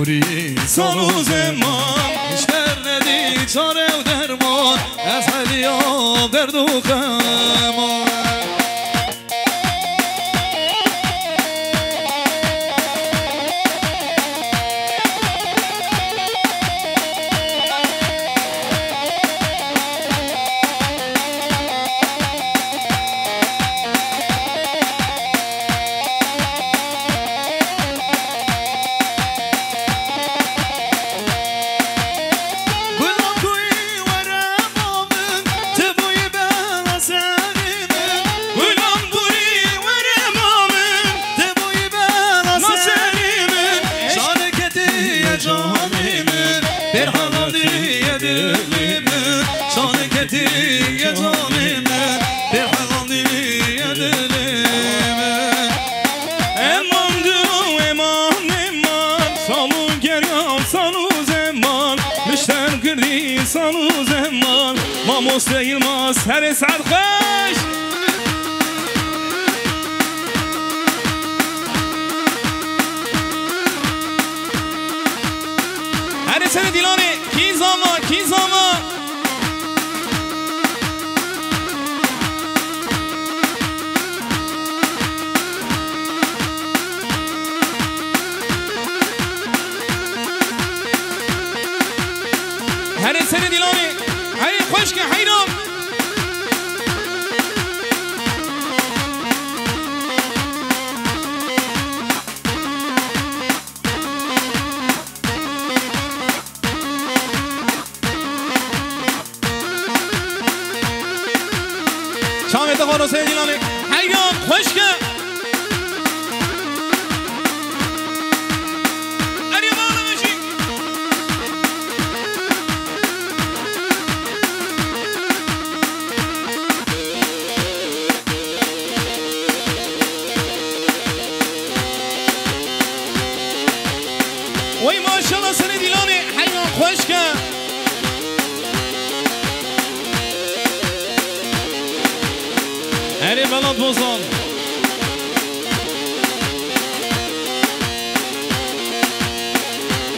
گوری سال و زمان بیشتر ندی چاره و درمان از حلیا درد و غمان مستقیلماز هر ساعت خوش هر سر دیلانه کی زاما هر سر دیلانه هی خوش که حیران شام اتفاق حسین دیلانه حیران خوش که وای ماشاءالله سر دیلانه حیران خوش که هری بلاد بوزان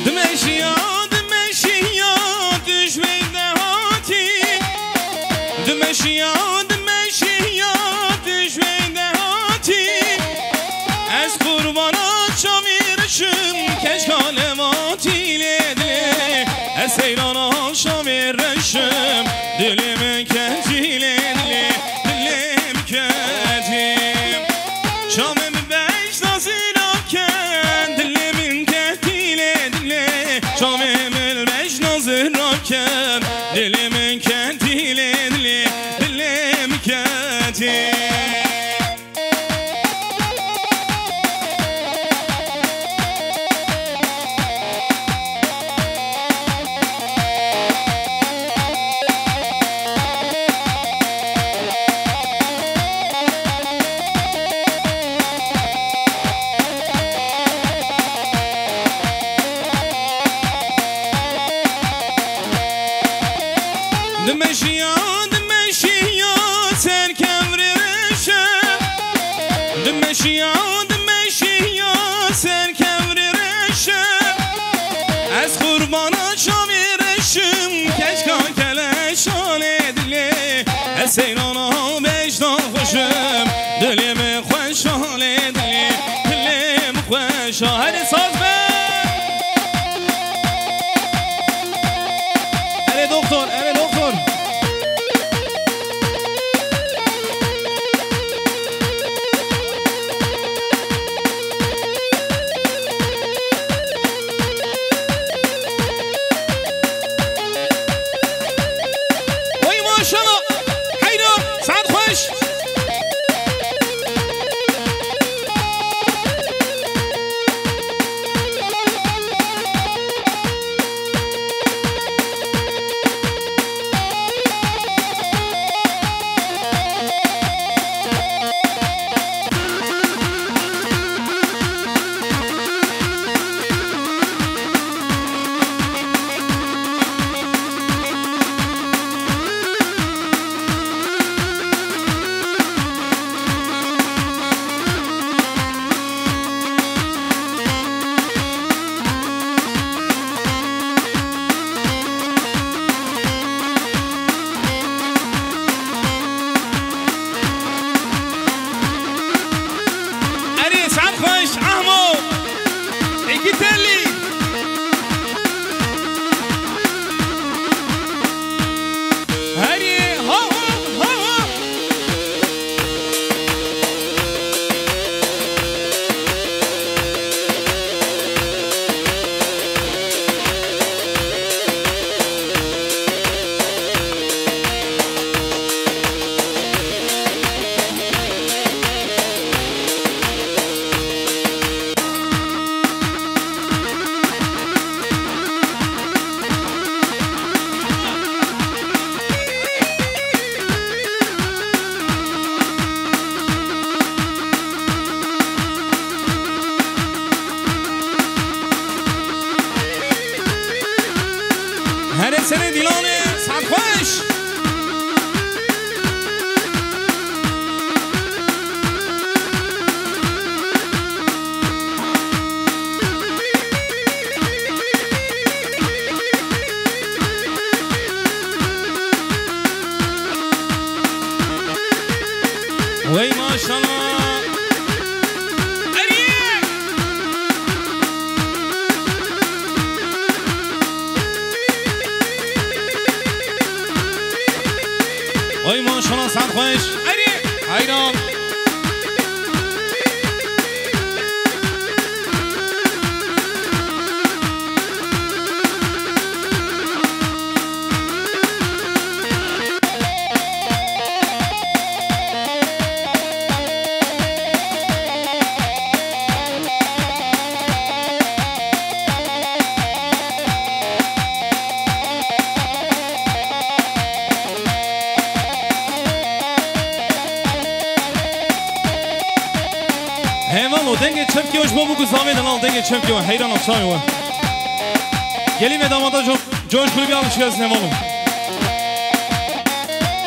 دمشیا دشوی دهاتی دمشیا دشوی دهاتی از قربانات شامیرشم کشکال ما تیله از سیران شامیرشم دلم کجیله دلم کجیم شامم بیش نازینا کن دلم کتیله شامم بیش نازینا کن دلم کتیله دلم کجیم دمشیا سرکم رشم دمشیا سرکم رشم از قربانات شامی رشم کشکان کلشان دله از سیرانا بجنا خوشم دلم خوشان دلم خوشان هر ساز دکتر وای ماشاءالله حیران iki telli. Hadi ha ha ha. هر سر دیلان سرخوش وی ماشالله وای ماشالله سرخوش ایران هیوانو دنگ چمکیوش بابو گزامی دلال دنگ چمکیو حیران افشایو گلیم دامادا جوش کلوبی alışıyor هیوانو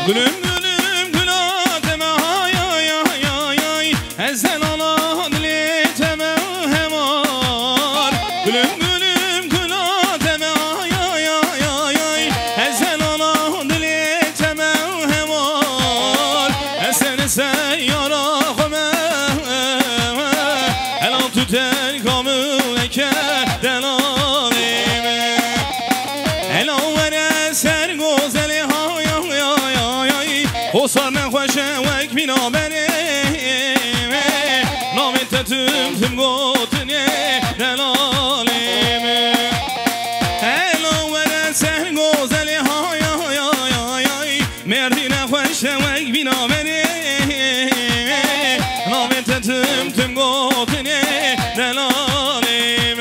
گلüm gülüm gülateme hay ay ay ay ay ezel ala diliteme hemar gülüm gülüm gülateme hay ay ay ay ay ezel ala diliteme hemar eseni seyyara تن کامل که دلالیم الاور سر گذلی های های های های خسار نخوشه وک بینا بریم نامت تم گوتنی دلالیم الاور سر گذلی های های های های مردی نخوشه وک بینا بریم نامت تم گوتنی دلالیم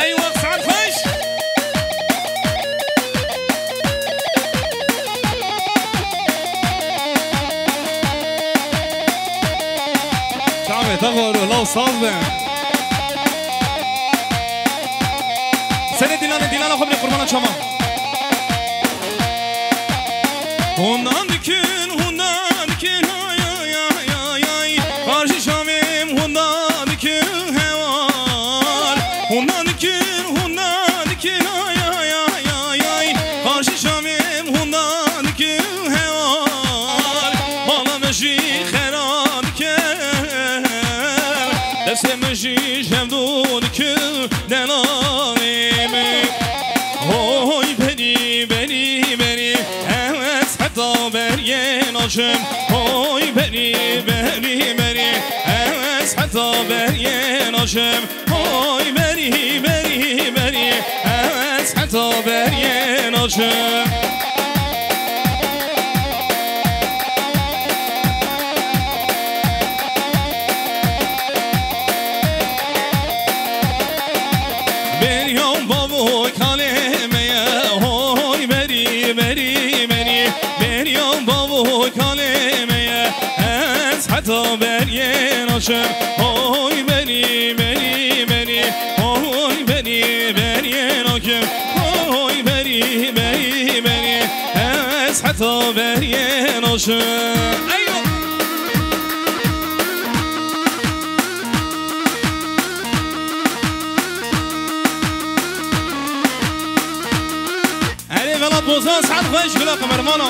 ای وقت سرخوش شعبه تغارو لا استاذ بهم سنه دیلان خوب قربان شما هندان دکن های ای ای ای karşı şamim hundan dikir hevar hundan dikir ay ay ay ay ay karşı şamim hundan dikir hevar bana meşi xeran dikir deste meşi şevdu dikir delalim oy beni evet hatta beryen açım oy beni evet hatta beryen açım oy beni evet hatta beryen açım Beriyon babu kalemeye oy beri Beriyon babu kalemeye ez hatta beryen açım oy beri oy beryen açım oy beri ez hatta beryen açım بوزان سعد خوش قلا قمرمانو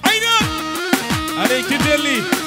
عينا عليك تدلي